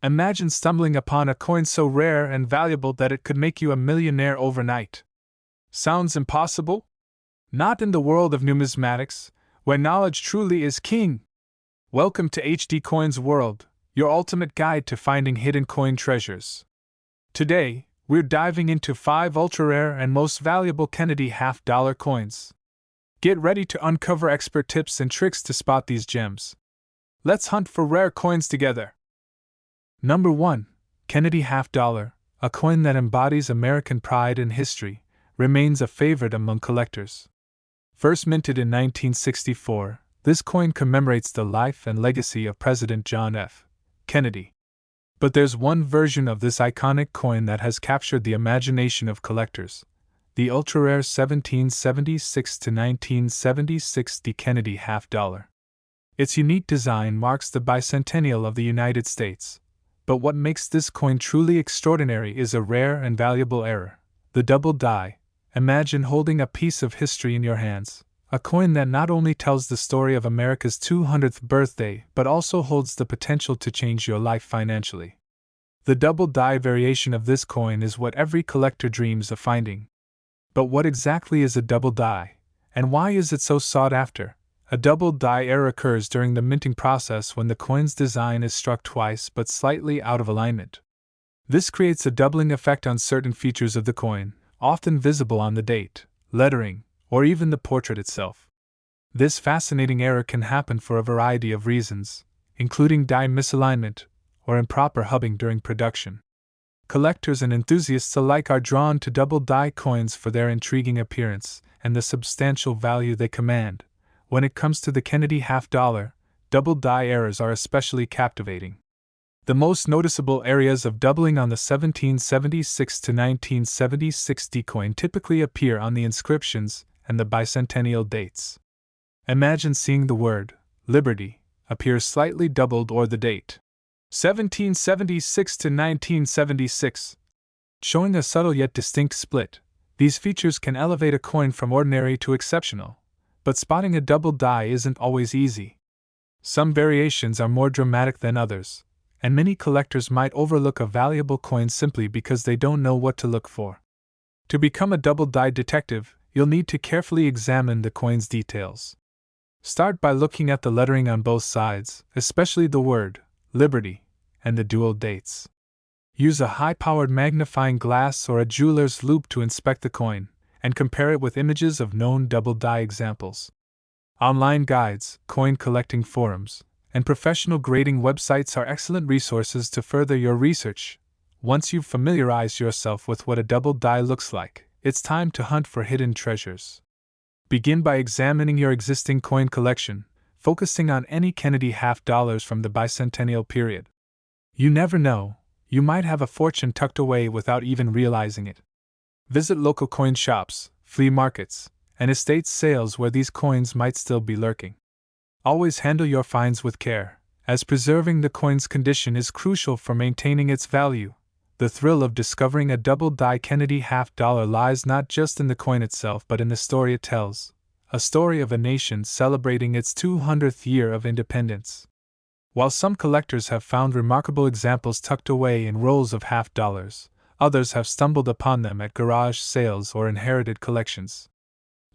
Imagine stumbling upon a coin so rare and valuable that it could make you a millionaire overnight. Sounds impossible? Not in the world of numismatics, where knowledge truly is king. Welcome to HD Coin's World, your ultimate guide to finding hidden coin treasures. Today, we're diving into 5 ultra-rare and most valuable Kennedy half-dollar coins. Get ready to uncover expert tips and tricks to spot these gems. Let's hunt for rare coins together. Number 1. Kennedy half-dollar, a coin that embodies American pride and history, remains a favorite among collectors. First minted in 1964, this coin commemorates the life and legacy of President John F. Kennedy. But there's one version of this iconic coin that has captured the imagination of collectors: the ultra-rare 1776 to 1976 Kennedy half-dollar. Its unique design marks the bicentennial of the United States. But what makes this coin truly extraordinary is a rare and valuable error: the double die. Imagine holding a piece of history in your hands, a coin that not only tells the story of America's 200th birthday but also holds the potential to change your life financially. The double die variation of this coin is what every collector dreams of finding. But what exactly is a double die, and why is it so sought after? A double die error occurs during the minting process when the coin's design is struck twice but slightly out of alignment. This creates a doubling effect on certain features of the coin, often visible on the date, lettering, or even the portrait itself. This fascinating error can happen for a variety of reasons, including die misalignment or improper hubbing during production. Collectors and enthusiasts alike are drawn to double die coins for their intriguing appearance and the substantial value they command. When it comes to the Kennedy half-dollar, double die errors are especially captivating. The most noticeable areas of doubling on the 1776 to 1976 coin typically appear on the inscriptions and the bicentennial dates. Imagine seeing the word Liberty appear slightly doubled or the date 1776 to 1976, showing a subtle yet distinct split. These features can elevate a coin from ordinary to exceptional, but spotting a double die isn't always easy. Some variations are more dramatic than others, and many collectors might overlook a valuable coin simply because they don't know what to look for. To become a double die detective, you'll need to carefully examine the coin's details. Start by looking at the lettering on both sides, especially the word Liberty and the dual dates. Use a high-powered magnifying glass or a jeweler's loupe to inspect the coin and compare it with images of known double die examples. Online guides, coin collecting forums, and professional grading websites are excellent resources to further your research. Once you've familiarized yourself with what a double die looks like, it's time to hunt for hidden treasures. Begin by examining your existing coin collection, focusing on any Kennedy half-dollars from the bicentennial period. You never know, you might have a fortune tucked away without even realizing it. Visit local coin shops, flea markets, and estate sales where these coins might still be lurking. Always handle your finds with care, as preserving the coin's condition is crucial for maintaining its value. The thrill of discovering a double die Kennedy half-dollar lies not just in the coin itself but in the story it tells, a story of a nation celebrating its 200th year of independence. While some collectors have found remarkable examples tucked away in rolls of half-dollars, others have stumbled upon them at garage sales or inherited collections.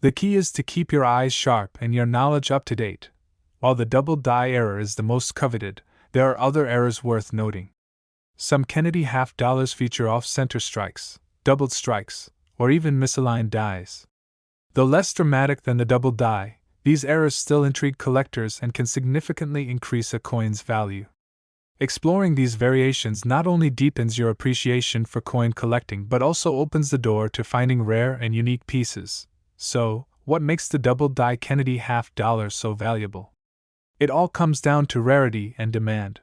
The key is to keep your eyes sharp and your knowledge up to date. While the double die error is the most coveted, there are other errors worth noting. Some Kennedy half-dollars feature off-center strikes, doubled strikes, or even misaligned dies. Though less dramatic than the double die, these errors still intrigue collectors and can significantly increase a coin's value. Exploring these variations not only deepens your appreciation for coin collecting but also opens the door to finding rare and unique pieces. So, what makes the double die Kennedy half-dollar so valuable? It all comes down to rarity and demand.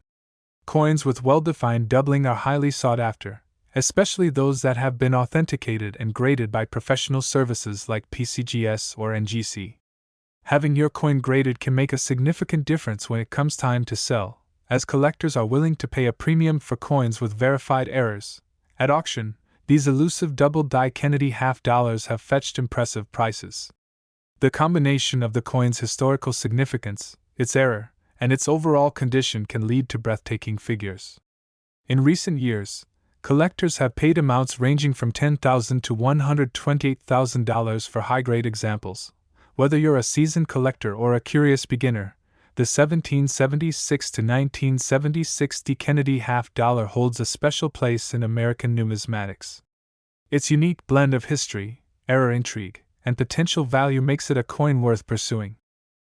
Coins with well-defined doubling are highly sought after, especially those that have been authenticated and graded by professional services like PCGS or NGC. Having your coin graded can make a significant difference when it comes time to sell, as collectors are willing to pay a premium for coins with verified errors. At auction, these elusive double die Kennedy half-dollars have fetched impressive prices. The combination of the coin's historical significance, its error, and its overall condition can lead to breathtaking figures. In recent years, collectors have paid amounts ranging from $10,000 to $128,000 for high-grade examples. Whether you're a seasoned collector or a curious beginner, the 1776 to 1976 D. Kennedy half-dollar holds a special place in American numismatics. Its unique blend of history, era intrigue, and potential value makes it a coin worth pursuing.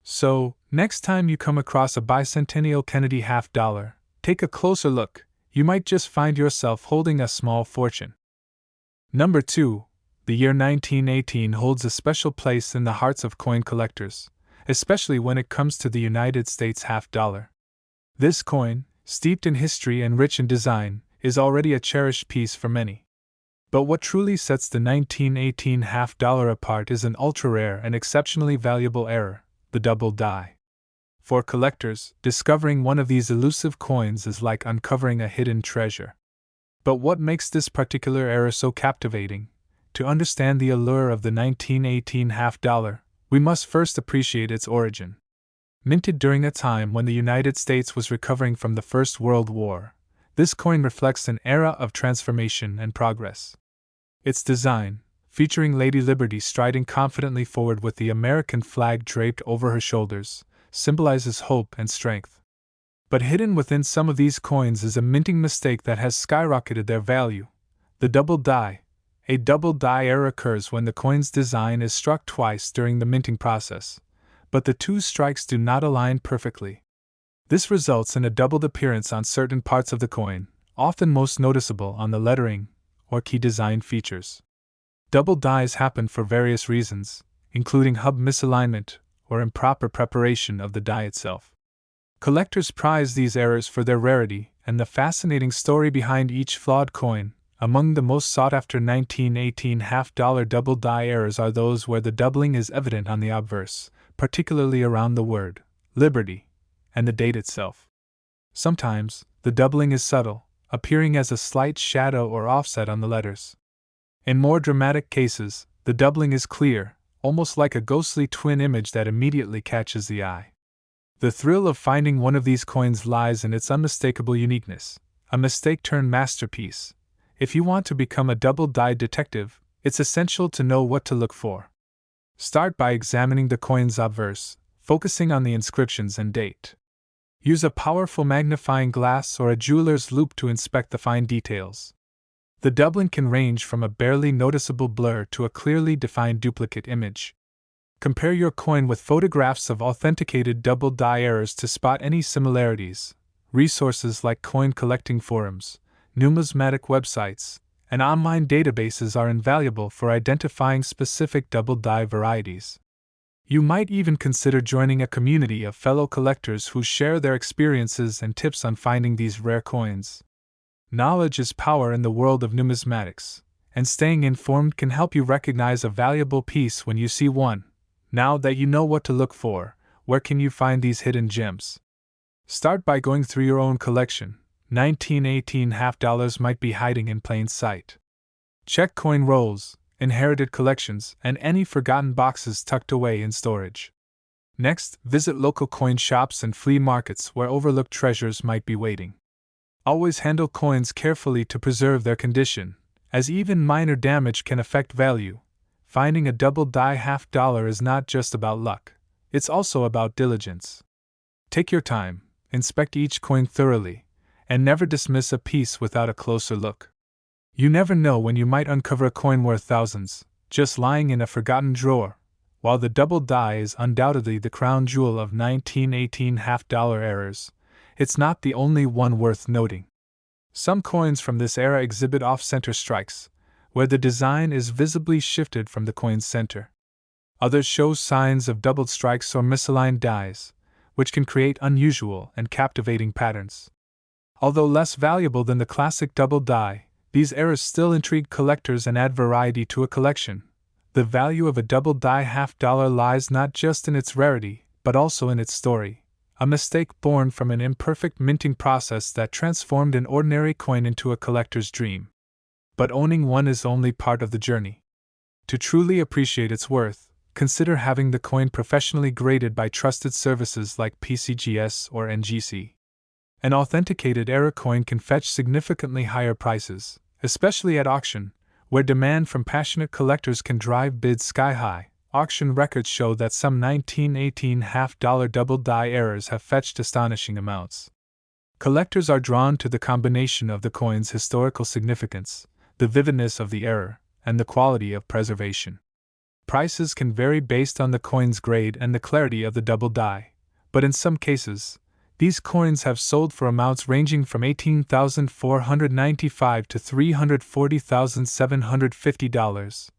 So, next time you come across a bicentennial Kennedy half-dollar, take a closer look. You might just find yourself holding a small fortune. Number 2. The year 1918 holds a special place in the hearts of coin collectors, especially when it comes to the United States half-dollar. This coin, steeped in history and rich in design, is already a cherished piece for many. But what truly sets the 1918 half-dollar apart is an ultra-rare and exceptionally valuable error, the double die. For collectors, discovering one of these elusive coins is like uncovering a hidden treasure. But what makes this particular error so captivating? To understand the allure of the 1918 half-dollar, we must first appreciate its origin. Minted during a time when the United States was recovering from the First World War, this coin reflects an era of transformation and progress. Its design, featuring Lady Liberty striding confidently forward with the American flag draped over her shoulders, symbolizes hope and strength. But hidden within some of these coins is a minting mistake that has skyrocketed their value: the double die. A double die error occurs when the coin's design is struck twice during the minting process, but the two strikes do not align perfectly. This results in a doubled appearance on certain parts of the coin, often most noticeable on the lettering or key design features. Double dies happen for various reasons, including hub misalignment or improper preparation of the die itself. Collectors prize these errors for their rarity and the fascinating story behind each flawed coin. Among the most sought-after 1918 half-dollar double die errors are those where the doubling is evident on the obverse, particularly around the word Liberty and the date itself. Sometimes, the doubling is subtle, appearing as a slight shadow or offset on the letters. In more dramatic cases, the doubling is clear, almost like a ghostly twin image that immediately catches the eye. The thrill of finding one of these coins lies in its unmistakable uniqueness, a mistake-turned masterpiece. If you want to become a double-die detective, it's essential to know what to look for. Start by examining the coin's obverse, focusing on the inscriptions and date. Use a powerful magnifying glass or a jeweler's loupe to inspect the fine details. The doubling can range from a barely noticeable blur to a clearly defined duplicate image. Compare your coin with photographs of authenticated double die errors to spot any similarities. Resources like coin collecting forums, numismatic websites, and online databases are invaluable for identifying specific double die varieties. You might even consider joining a community of fellow collectors who share their experiences and tips on finding these rare coins. Knowledge is power in the world of numismatics, and staying informed can help you recognize a valuable piece when you see one. Now that you know what to look for, where can you find these hidden gems? Start by going through your own collection. 1918 half-dollars might be hiding in plain sight. Check coin rolls, inherited collections, and any forgotten boxes tucked away in storage. Next, visit local coin shops and flea markets where overlooked treasures might be waiting. Always handle coins carefully to preserve their condition, as even minor damage can affect value. Finding a double die half-dollar is not just about luck, it's also about diligence. Take your time, inspect each coin thoroughly, and never dismiss a piece without a closer look. You never know when you might uncover a coin worth thousands, just lying in a forgotten drawer. While the double die is undoubtedly the crown jewel of 1918 half-dollar errors, it's not the only one worth noting. Some coins from this era exhibit off-center strikes, where the design is visibly shifted from the coin's center. Others show signs of doubled strikes or misaligned dies, which can create unusual and captivating patterns. Although less valuable than the classic double die, these errors still intrigue collectors and add variety to a collection. The value of a double die half-dollar lies not just in its rarity, but also in its story, a mistake born from an imperfect minting process that transformed an ordinary coin into a collector's dream. But owning one is only part of the journey. To truly appreciate its worth, consider having the coin professionally graded by trusted services like PCGS or NGC. An authenticated error coin can fetch significantly higher prices, especially at auction, where demand from passionate collectors can drive bids sky high. Auction records show that some 1918 half-dollar double die errors have fetched astonishing amounts. Collectors are drawn to the combination of the coin's historical significance, the vividness of the error, and the quality of preservation. Prices can vary based on the coin's grade and the clarity of the double die, but in some cases, these coins have sold for amounts ranging from $18,495 to $340,750.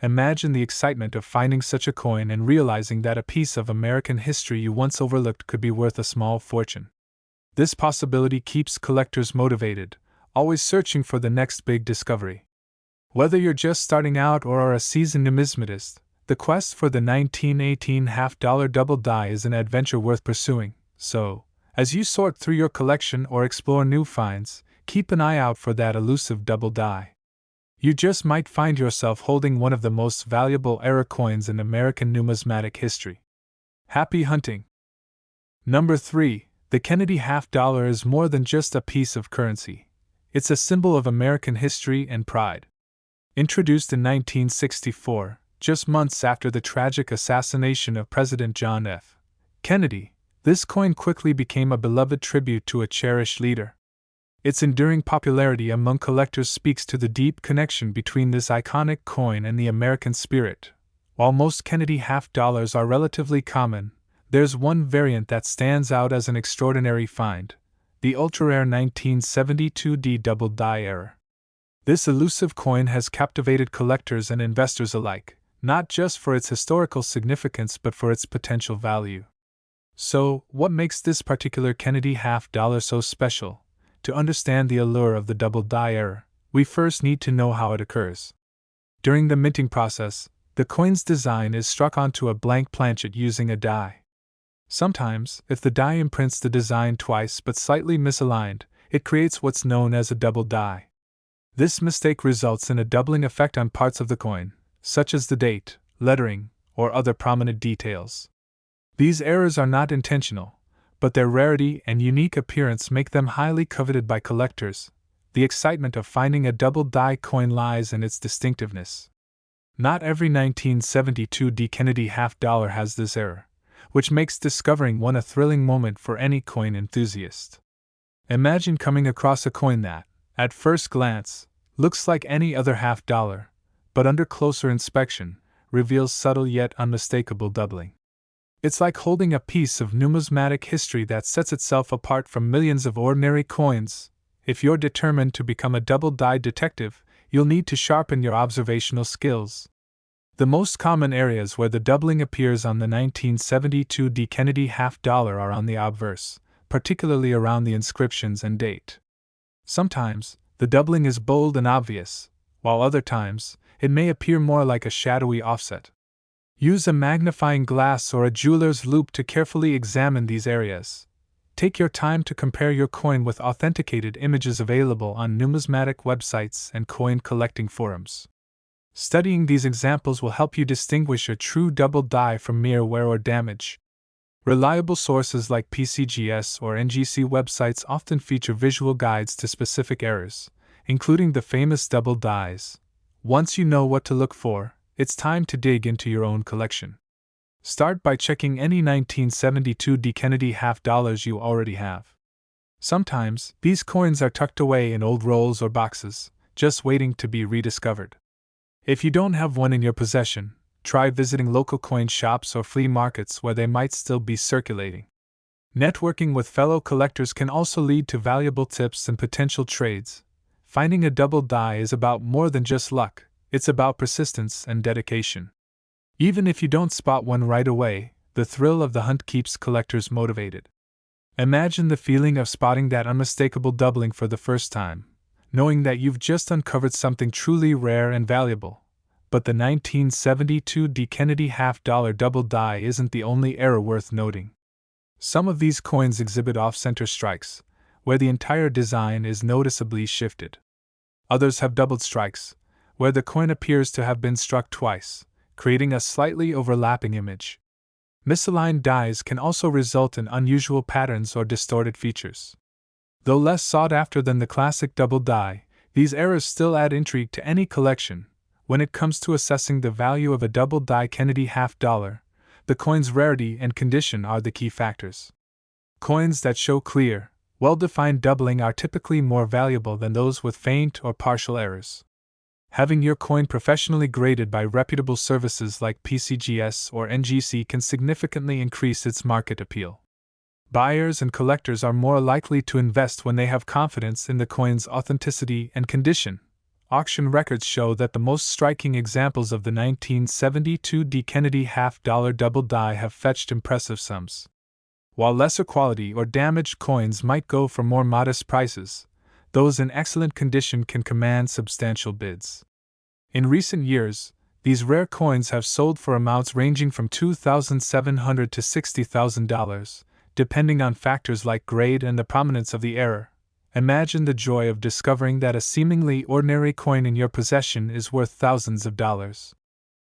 Imagine the excitement of finding such a coin and realizing that a piece of American history you once overlooked could be worth a small fortune. This possibility keeps collectors motivated, always searching for the next big discovery. Whether you're just starting out or are a seasoned numismatist, the quest for the 1918 half-dollar double die is an adventure worth pursuing. So, as you sort through your collection or explore new finds, keep an eye out for that elusive double die. You just might find yourself holding one of the most valuable error coins in American numismatic history. Happy hunting! Number 3. The Kennedy half-dollar is more than just a piece of currency. It's a symbol of American history and pride. Introduced in 1964, just months after the tragic assassination of President John F. Kennedy, this coin quickly became a beloved tribute to a cherished leader. Its enduring popularity among collectors speaks to the deep connection between this iconic coin and the American spirit. While most Kennedy half-dollars are relatively common, there's one variant that stands out as an extraordinary find: the ultra-rare 1972D double die error. This elusive coin has captivated collectors and investors alike, not just for its historical significance but for its potential value. So, what makes this particular Kennedy half-dollar so special? To understand the allure of the double die error, we first need to know how it occurs. During the minting process, the coin's design is struck onto a blank planchet using a die. Sometimes, if the die imprints the design twice but slightly misaligned, it creates what's known as a double die. This mistake results in a doubling effect on parts of the coin, such as the date, lettering, or other prominent details. These errors are not intentional, but their rarity and unique appearance make them highly coveted by collectors. The excitement of finding a double die coin lies in its distinctiveness. Not every 1972D Kennedy half-dollar has this error, which makes discovering one a thrilling moment for any coin enthusiast. Imagine coming across a coin that, at first glance, looks like any other half-dollar, but under closer inspection, reveals subtle yet unmistakable doubling. It's like holding a piece of numismatic history that sets itself apart from millions of ordinary coins. If you're determined to become a double die detective, you'll need to sharpen your observational skills. The most common areas where the doubling appears on the 1972D Kennedy half-dollar are on the obverse, particularly around the inscriptions and date. Sometimes, the doubling is bold and obvious, while other times, it may appear more like a shadowy offset. Use a magnifying glass or a jeweler's loupe to carefully examine these areas. Take your time to compare your coin with authenticated images available on numismatic websites and coin collecting forums. Studying these examples will help you distinguish a true double die from mere wear or damage. Reliable sources like PCGS or NGC websites often feature visual guides to specific errors, including the famous double dies. Once you know what to look for, it's time to dig into your own collection. Start by checking any 1972D Kennedy half-dollars you already have. Sometimes, these coins are tucked away in old rolls or boxes, just waiting to be rediscovered. If you don't have one in your possession, try visiting local coin shops or flea markets where they might still be circulating. Networking with fellow collectors can also lead to valuable tips and potential trades. Finding a double die is about more than just luck, it's about persistence and dedication. Even if you don't spot one right away, the thrill of the hunt keeps collectors motivated. Imagine the feeling of spotting that unmistakable doubling for the first time, knowing that you've just uncovered something truly rare and valuable. But the 1972D Kennedy half-dollar double die isn't the only error worth noting. Some of these coins exhibit off-center strikes, where the entire design is noticeably shifted. Others have doubled strikes, where the coin appears to have been struck twice, creating a slightly overlapping image. Misaligned dies can also result in unusual patterns or distorted features. Though less sought after than the classic double die, these errors still add intrigue to any collection. When it comes to assessing the value of a double die Kennedy half dollar, the coin's rarity and condition are the key factors. Coins that show clear, well-defined doubling are typically more valuable than those with faint or partial errors. Having your coin professionally graded by reputable services like PCGS or NGC can significantly increase its market appeal. Buyers and collectors are more likely to invest when they have confidence in the coin's authenticity and condition. Auction records show that the most striking examples of the 1972 D. Kennedy half-dollar double die have fetched impressive sums. While lesser quality or damaged coins might go for more modest prices, those in excellent condition can command substantial bids. In recent years, these rare coins have sold for amounts ranging from $2,700 to $60,000, depending on factors like grade and the prominence of the error. Imagine the joy of discovering that a seemingly ordinary coin in your possession is worth thousands of dollars.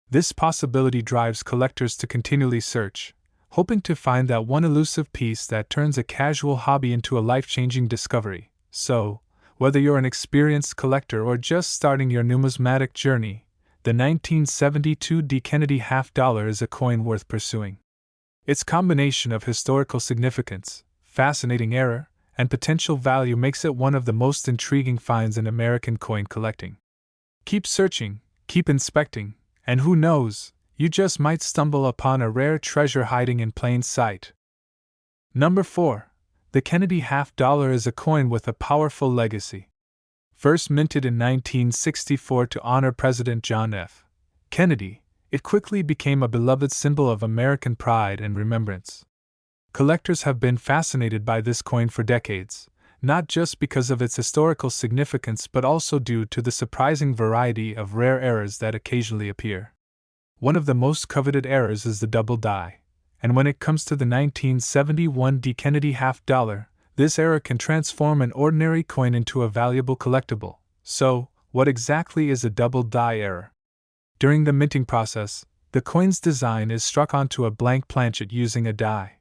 This possibility drives collectors to continually search, hoping to find that one elusive piece that turns a casual hobby into a life-changing discovery. So, whether you're an experienced collector or just starting your numismatic journey, the 1972 D. Kennedy half dollar is a coin worth pursuing. Its combination of historical significance, fascinating error, and potential value makes it one of the most intriguing finds in American coin collecting. Keep searching, keep inspecting, and who knows, you just might stumble upon a rare treasure hiding in plain sight. Number 4. The Kennedy half dollar is a coin with a powerful legacy. First minted in 1964 to honor President John F. Kennedy, it quickly became a beloved symbol of American pride and remembrance. Collectors have been fascinated by this coin for decades, not just because of its historical significance but also due to the surprising variety of rare errors that occasionally appear. One of the most coveted errors is the double die, and when it comes to the 1971 D. Kennedy half dollar, this error can transform an ordinary coin into a valuable collectible. So, what exactly is a double die error? During the minting process, the coin's design is struck onto a blank planchet using a die.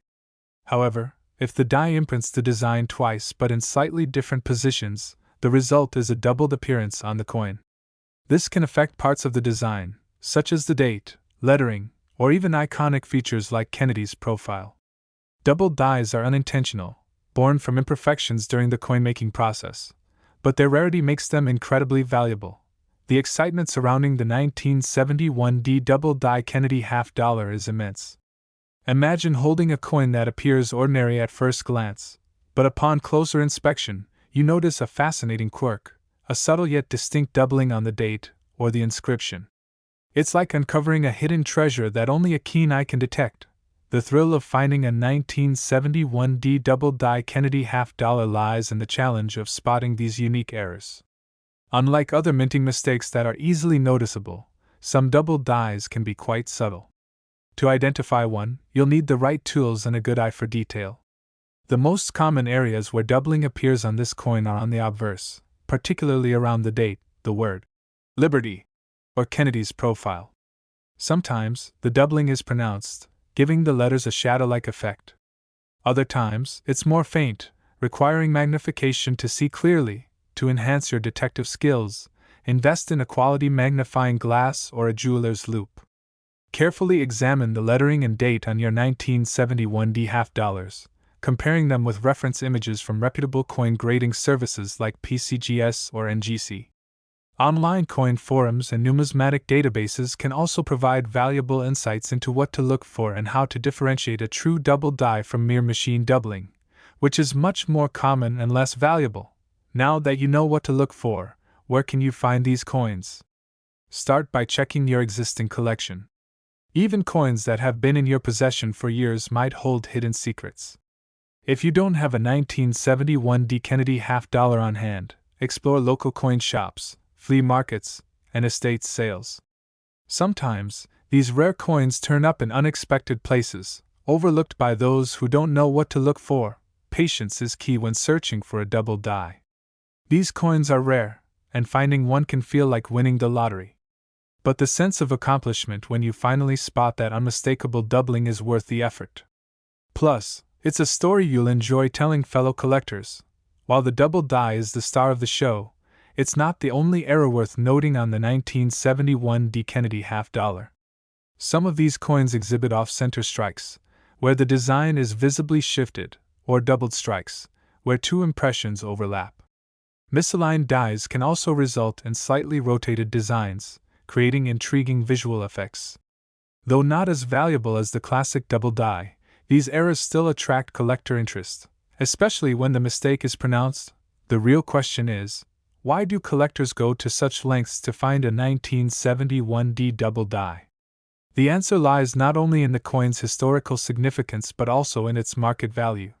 However, if the die imprints the design twice but in slightly different positions, the result is a doubled appearance on the coin. This can affect parts of the design, such as the date, lettering, or even iconic features like Kennedy's profile. Double dies are unintentional, born from imperfections during the coin-making process, but their rarity makes them incredibly valuable. The excitement surrounding the 1971 D double die Kennedy half dollar is immense. Imagine holding a coin that appears ordinary at first glance, but upon closer inspection, you notice a fascinating quirk, a subtle yet distinct doubling on the date or the inscription. It's like uncovering a hidden treasure that only a keen eye can detect. The thrill of finding a 1971 D double die Kennedy half dollar lies in the challenge of spotting these unique errors. Unlike other minting mistakes that are easily noticeable, some double dies can be quite subtle. To identify one, you'll need the right tools and a good eye for detail. The most common areas where doubling appears on this coin are on the obverse, particularly around the date, the word Liberty, or Kennedy's profile. Sometimes, the doubling is pronounced, giving the letters a shadow-like effect. Other times, it's more faint, requiring magnification to see clearly. To enhance your detective skills, invest in a quality magnifying glass or a jeweler's loupe. Carefully examine the lettering and date on your 1971 D half dollars, comparing them with reference images from reputable coin grading services like PCGS or NGC. Online coin forums and numismatic databases can also provide valuable insights into what to look for and how to differentiate a true double die from mere machine doubling, which is much more common and less valuable. Now that you know what to look for, where can you find these coins? Start by checking your existing collection. Even coins that have been in your possession for years might hold hidden secrets. If you don't have a 1971 D Kennedy half dollar on hand, explore local coin shops, flea markets, and estate sales. Sometimes, these rare coins turn up in unexpected places, overlooked by those who don't know what to look for. Patience is key when searching for a double die. These coins are rare, and finding one can feel like winning the lottery. But the sense of accomplishment when you finally spot that unmistakable doubling is worth the effort. Plus, it's a story you'll enjoy telling fellow collectors. While the double die is the star of the show, it's not the only error worth noting on the 1971 D Kennedy half dollar. Some of these coins exhibit off-center strikes, where the design is visibly shifted, or doubled strikes, where two impressions overlap. Misaligned dies can also result in slightly rotated designs, creating intriguing visual effects. Though not as valuable as the classic double die, these errors still attract collector interest, especially when the mistake is pronounced. The real question is, why do collectors go to such lengths to find a 1971 D double die? The answer lies not only in the coin's historical significance but also in its market value.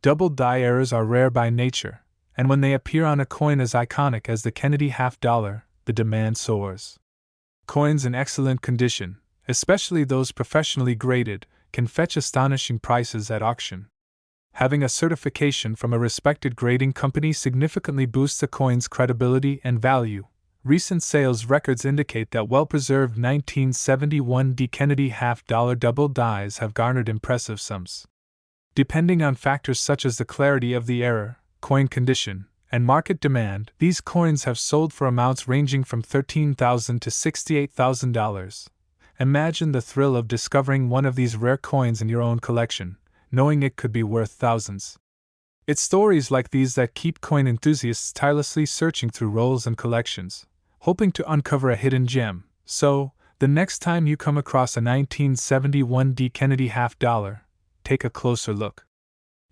Double die errors are rare by nature, and when they appear on a coin as iconic as the Kennedy half dollar, the demand soars. Coins in excellent condition, especially those professionally graded, can fetch astonishing prices at auction. Having a certification from a respected grading company significantly boosts a coin's credibility and value. Recent sales records indicate that well-preserved 1971 D Kennedy half-dollar double dies have garnered impressive sums. Depending on factors such as the clarity of the error, coin condition, and market demand, these coins have sold for amounts ranging from $13,000 to $68,000. Imagine the thrill of discovering one of these rare coins in your own collection, knowing it could be worth thousands. It's stories like these that keep coin enthusiasts tirelessly searching through rolls and collections, hoping to uncover a hidden gem. So, the next time you come across a 1971 D Kennedy half dollar, take a closer look.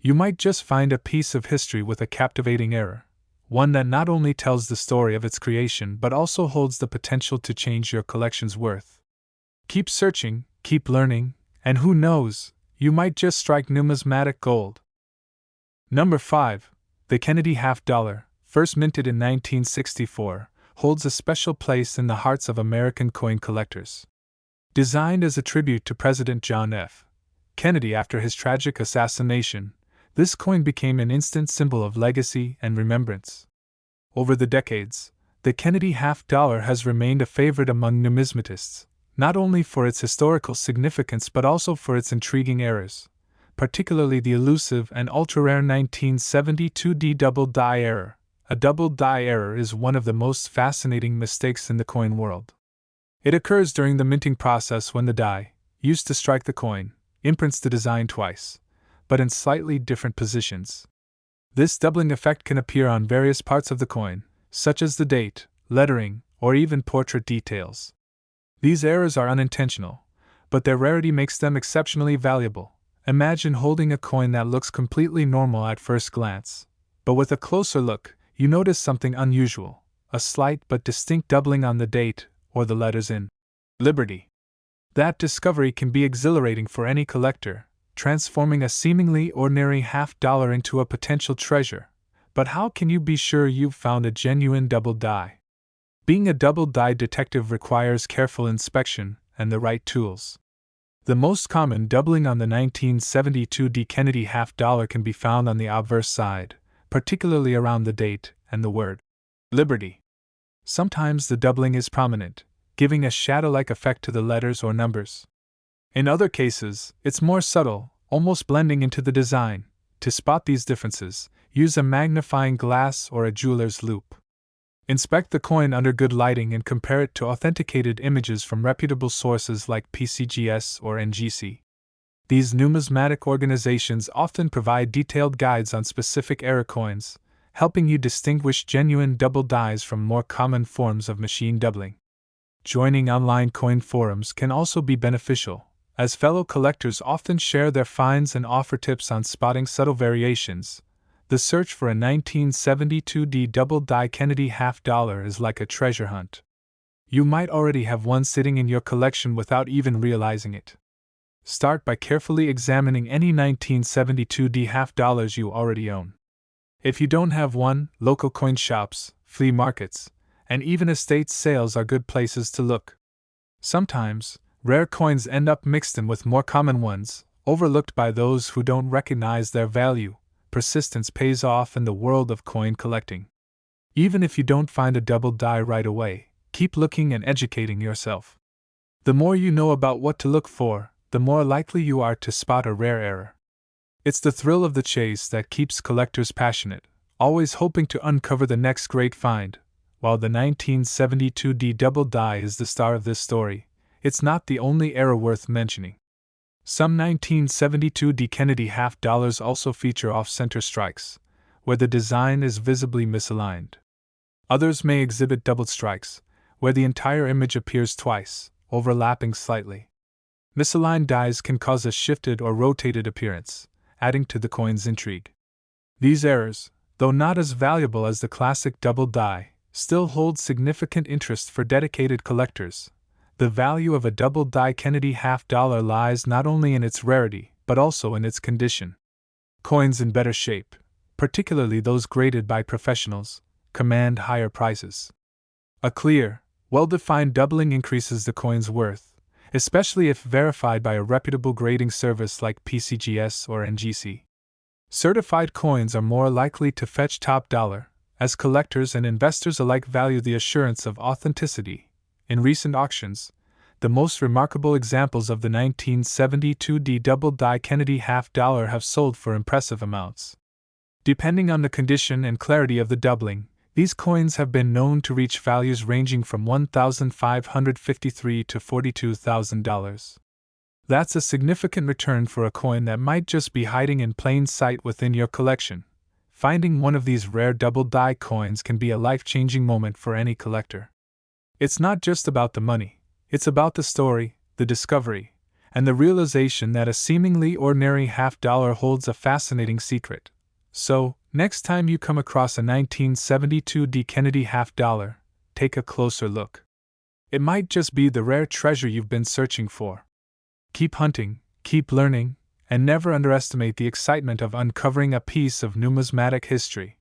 You might just find a piece of history with a captivating error, one that not only tells the story of its creation but also holds the potential to change your collection's worth. Keep searching, keep learning, and who knows, you might just strike numismatic gold. Number 5. The Kennedy half dollar, first minted in 1964, holds a special place in the hearts of American coin collectors. Designed as a tribute to President John F. Kennedy after his tragic assassination, this coin became an instant symbol of legacy and remembrance. Over the decades, the Kennedy half dollar has remained a favorite among numismatists, not only for its historical significance but also for its intriguing errors, particularly the elusive and ultra-rare 1972 D double die error. A double die error is one of the most fascinating mistakes in the coin world. It occurs during the minting process when the die, used to strike the coin, imprints the design twice, but in slightly different positions. This doubling effect can appear on various parts of the coin, such as the date, lettering, or even portrait details. These errors are unintentional, but their rarity makes them exceptionally valuable. Imagine holding a coin that looks completely normal at first glance, but with a closer look, you notice something unusual, a slight but distinct doubling on the date or the letters in Liberty. That discovery can be exhilarating for any collector, transforming a seemingly ordinary half dollar into a potential treasure. But how can you be sure you've found a genuine double die? Being a double die detective requires careful inspection and the right tools. The most common doubling on the 1972 D Kennedy half dollar can be found on the obverse side, particularly around the date and the word Liberty. Sometimes the doubling is prominent, giving a shadow-like effect to the letters or numbers. In other cases, it's more subtle, almost blending into the design. To spot these differences, use a magnifying glass or a jeweler's loupe. Inspect the coin under good lighting and compare it to authenticated images from reputable sources like PCGS or NGC. These numismatic organizations often provide detailed guides on specific error coins, helping you distinguish genuine double dies from more common forms of machine doubling. Joining online coin forums can also be beneficial, as fellow collectors often share their finds and offer tips on spotting subtle variations. The search for a 1972 D double die Kennedy half dollar is like a treasure hunt. You might already have one sitting in your collection without even realizing it. Start by carefully examining any 1972 D half dollars you already own. If you don't have one, local coin shops, flea markets, and even estate sales are good places to look. Sometimes, rare coins end up mixed in with more common ones, overlooked by those who don't recognize their value. Persistence pays off in the world of coin collecting. Even if you don't find a double die right away, keep looking and educating yourself. The more you know about what to look for, the more likely you are to spot a rare error. It's the thrill of the chase that keeps collectors passionate, always hoping to uncover the next great find. While the 1972 D double die is the star of this story, it's not the only era worth mentioning. Some 1972 D Kennedy half dollars also feature off-center strikes, where the design is visibly misaligned. Others may exhibit doubled strikes, where the entire image appears twice, overlapping slightly. Misaligned dies can cause a shifted or rotated appearance, adding to the coin's intrigue. These errors, though not as valuable as the classic double die, still hold significant interest for dedicated collectors. The value of a double die Kennedy half dollar lies not only in its rarity, but also in its condition. Coins in better shape, particularly those graded by professionals, command higher prices. A clear, well-defined doubling increases the coin's worth, especially if verified by a reputable grading service like PCGS or NGC. Certified coins are more likely to fetch top dollar, as collectors and investors alike value the assurance of authenticity. In recent auctions, the most remarkable examples of the 1972 D double die Kennedy half dollar have sold for impressive amounts. Depending on the condition and clarity of the doubling, these coins have been known to reach values ranging from $1,553 to $42,000. That's a significant return for a coin that might just be hiding in plain sight within your collection. Finding one of these rare double die coins can be a life-changing moment for any collector. It's not just about the money, it's about the story, the discovery, and the realization that a seemingly ordinary half dollar holds a fascinating secret. So, next time you come across a 1972 D Kennedy half dollar, take a closer look. It might just be the rare treasure you've been searching for. Keep hunting, keep learning, and never underestimate the excitement of uncovering a piece of numismatic history.